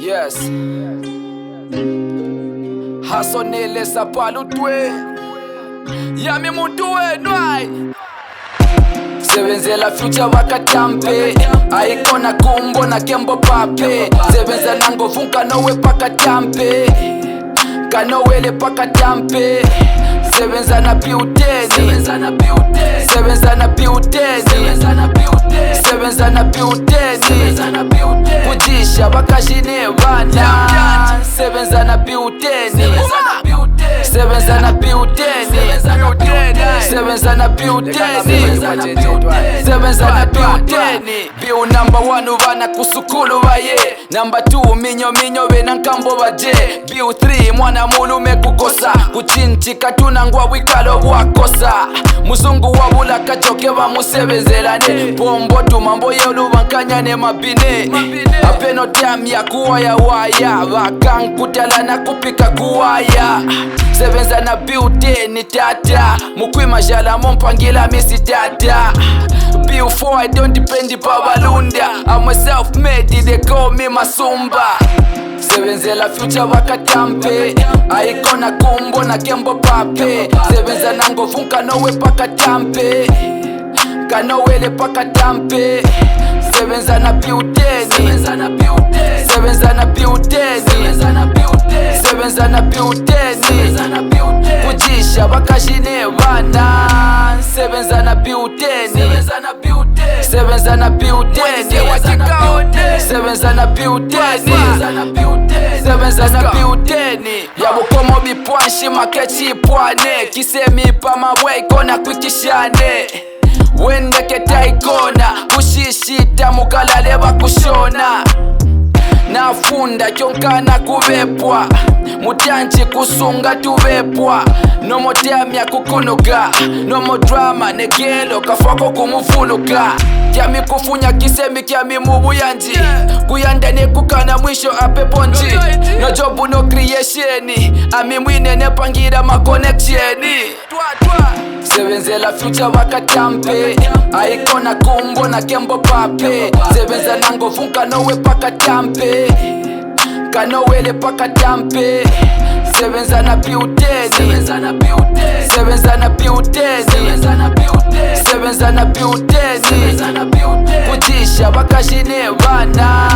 Yes. Hasonele sapalutwe Yami muntu wenwai Sebenzela future wakatampe Aikona kumbo na kembo pape Sebenza nango funka nowe pakatampe Kanowele pakatampe Sebenza na piuteni Sebenza na piuteni Sebenza na piuteni Sebenza na piuteni Kujisha bakashine bana Sebenza na piuteni Sebenza na piuteni Sebenza na piuteni Sebenza na piuteni Biu number 1 uvana kusukulu baye Number 2 minyo minyo bena nkambo baje Biu 3 mwana mulume kukosa Kuchinchi katuna ngwa wikalo wakosa Muzungu wabula kachoke bamusebenzelane Pombo tumambo yelu bankanyane mabine Apeno tiam ya kuwaya waya Bakankutalana kupika kuwaya Sebenza na beauty ni tata Mukwima jala mompangila misi tata Biu 4 I don't depend pa balunda I'm a self-made they call me Masumba Sebenzela future wakatampe Aikona kumbo na kembo pape Sebenza nango funka nowe pakatampe Kanowele pakatampe Sebenza na piuteni Sebenza na piuteni Sebenza na piuteni Sebenza na piuteni Kujisha bakashine bana Sebenza na piuteni Sebenza na piuteni Sebenza na piuteni Sebenza na piuteni Yabukomo bipwanshi makechi pwane Kisemi pa mabwe ikona kwikishane Wende keta ikona Kushishita mukalale bakushona Nafunda kyonkana kubepwa Mutanchi kusunga tubepwa Nomo temya kukunuka Nomo drama negelo kafako kumufuluka Kyami kufunya kisemi kyami mubuyanji Kuyandane kukana mwisho apeponji No job no creation Ami mwine nepangira ma connection Sebenzela future wakatampe Aikona kumbo na kembo pape Sebenza nango funka nowe pakatampe Kanowele pakatampe Sebenza na piuteni Sebenza na piuteni Sebenza na piuteni Sebenza na piuteni Kujisha bakashine bana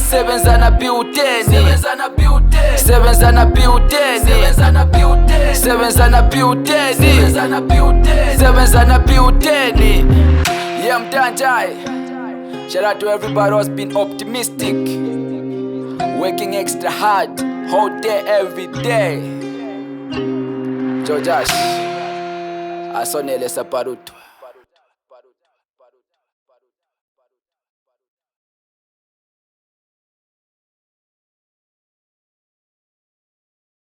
Sebenza na piuteni Sebenza na piuteni Sebenza na piuteni Sebenza na piuteni Yeah, Mtanjai. Shout out to everybody who's been optimistic Working extra hard Whole day, every day Jojash Asonele Saparuto